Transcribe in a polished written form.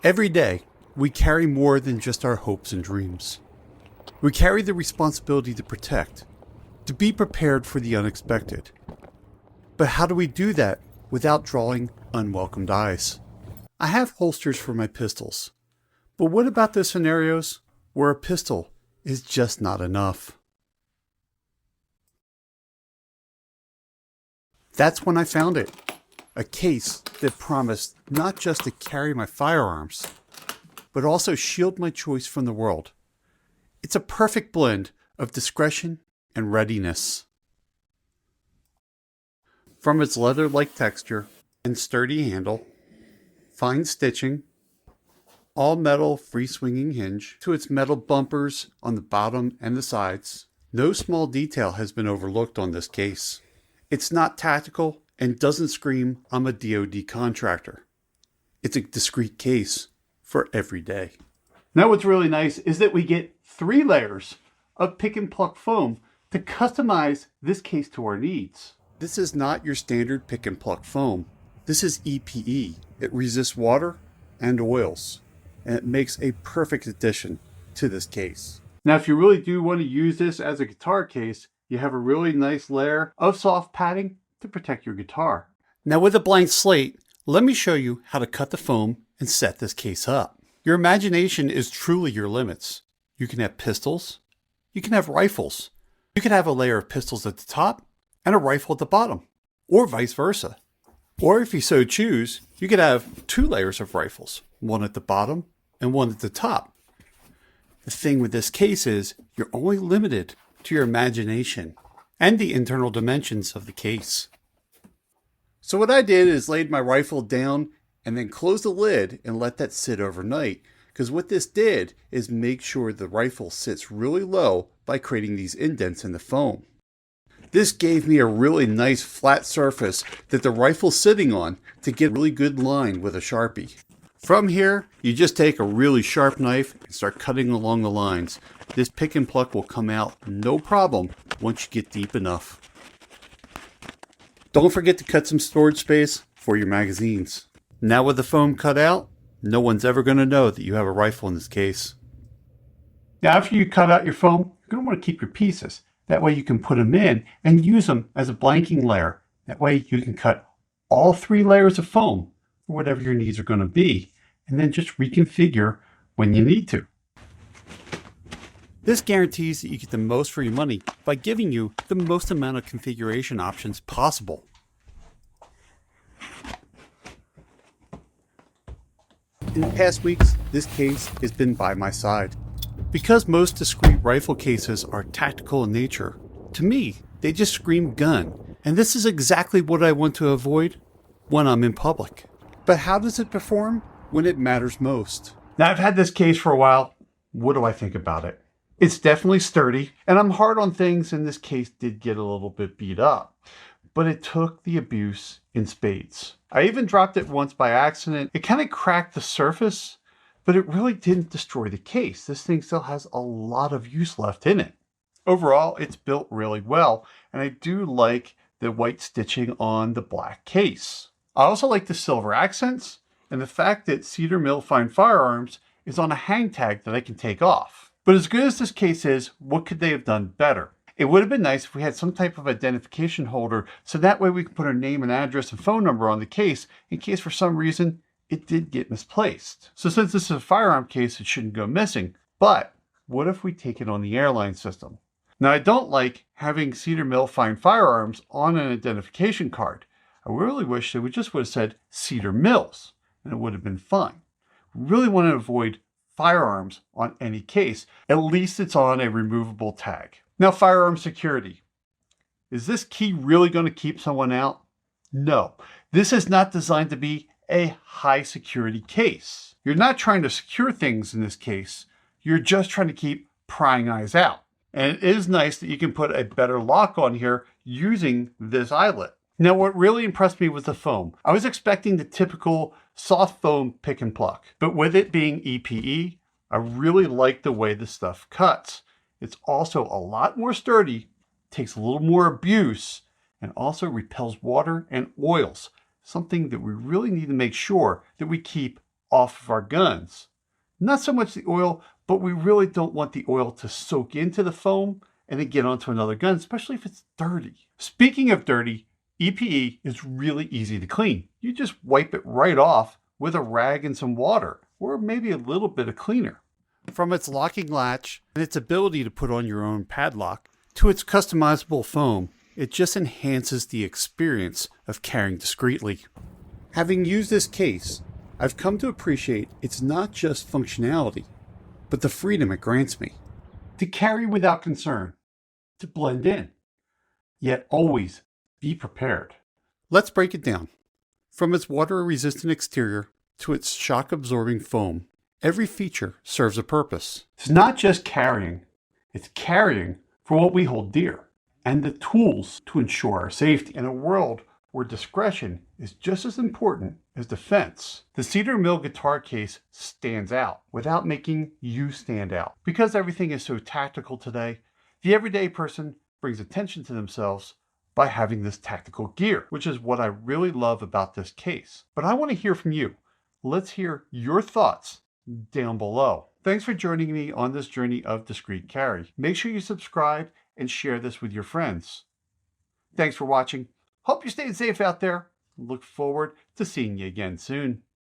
Every day, we carry more than just our hopes and dreams. We carry the responsibility to protect, to be prepared for the unexpected. But how do we do that without drawing unwelcomed eyes? I have holsters for my pistols, but what about those scenarios where a pistol is just not enough? That's when I found it. A case that promised not just to carry my firearms, but also shield my choice from the world. It's a perfect blend of discretion and readiness. From its leather-like texture and sturdy handle, fine stitching, all metal free-swinging hinge, to its metal bumpers on the bottom and the sides, no small detail has been overlooked on this case. It's not tactical and doesn't scream, "I'm a DoD contractor." It's a discreet case for every day. Now what's really nice is that we get 3 layers of pick and pluck foam to customize this case to our needs. This is not your standard pick and pluck foam. This is EPE. It resists water and oils, and it makes a perfect addition to this case. Now if you really do want to use this as a guitar case, you have a really nice layer of soft padding to protect your guitar. Now with a blank slate, let me show you how to cut the foam and set this case up. Your imagination is truly your limits. You can have pistols, you can have rifles, you can have a layer of pistols at the top and a rifle at the bottom, or vice versa. Or if you so choose, you could have 2 layers of rifles, one at the bottom and one at the top. The thing with this case is you're only limited to your imagination and the internal dimensions of the case. So what I did is laid my rifle down and then closed the lid and let that sit overnight, because what this did is make sure the rifle sits really low by creating these indents in the foam. This gave me a really nice flat surface that the rifle's sitting on to get a really good line with a Sharpie. From here, you just take a really sharp knife and start cutting along the lines. This pick and pluck will come out no problem once you get deep enough. Don't forget to cut some storage space for your magazines. Now with the foam cut out, no one's ever going to know that you have a rifle in this case. Now after you cut out your foam, you're going to want to keep your pieces. That way you can put them in and use them as a blanking layer. That way you can cut all 3 layers of foam for whatever your needs are going to be, and then just reconfigure when you need to. This guarantees that you get the most for your money by giving you the most amount of configuration options possible. In the past weeks, this case has been by my side. Because most discrete rifle cases are tactical in nature, to me, they just scream gun. And this is exactly what I want to avoid when I'm in public. But how does it perform when it matters most? Now I've had this case for a while. What do I think about it? It's definitely sturdy, and I'm hard on things, and this case did get a little bit beat up. But it took the abuse in spades. I even dropped it once by accident. It kind of cracked the surface, but it really didn't destroy the case. This thing still has a lot of use left in it. Overall, it's built really well, and I do like the white stitching on the black case. I also like the silver accents, and the fact that Cedar Mill Fine Firearms is on a hang tag that I can take off. But as good as this case is, what could they have done better? It would have been nice if we had some type of identification holder, so that way we could put our name and address and phone number on the case in case for some reason it did get misplaced. So since this is a firearm case, it shouldn't go missing. But what if we take it on the airline system? Now I don't like having Cedar Mill Fine Firearms on an identification card. I really wish they would have said Cedar Mills, and it would have been fine. We really want to avoid firearms on any case. At least it's on a removable tag. Now, firearm security. Is this key really going to keep someone out? No. This is not designed to be a high security case. You're not trying to secure things in this case. You're just trying to keep prying eyes out. And it is nice that you can put a better lock on here using this eyelet. Now, what really impressed me was the foam. I was expecting the typical soft foam pick and pluck, but with it being EPE, I really like the way the stuff cuts. It's also a lot more sturdy, takes a little more abuse, and also repels water and oils, something that we really need to make sure that we keep off of our guns. Not so much the oil, but we really don't want the oil to soak into the foam and then get onto another gun, especially if it's dirty. Speaking of dirty, EPE is really easy to clean. You just wipe it right off with a rag and some water, or maybe a little bit of cleaner. From its locking latch and its ability to put on your own padlock to its customizable foam, it just enhances the experience of carrying discreetly. Having used this case, I've come to appreciate it's not just functionality, but the freedom it grants me. To carry without concern, to blend in, yet always be prepared. Let's break it down. From its water-resistant exterior to its shock-absorbing foam, every feature serves a purpose. It's not just carrying, it's carrying for what we hold dear and the tools to ensure our safety in a world where discretion is just as important as defense. The Cedar Mill guitar case stands out without making you stand out. Because everything is so tactical today, the everyday person brings attention to themselves by having this tactical gear, which is what I really love about this case. But I want to hear from you. Let's hear your thoughts down below. Thanks for joining me on this journey of discreet carry. Make sure you subscribe and share this with your friends. Thanks for watching. Hope you're staying safe out there. Look forward to seeing you again soon.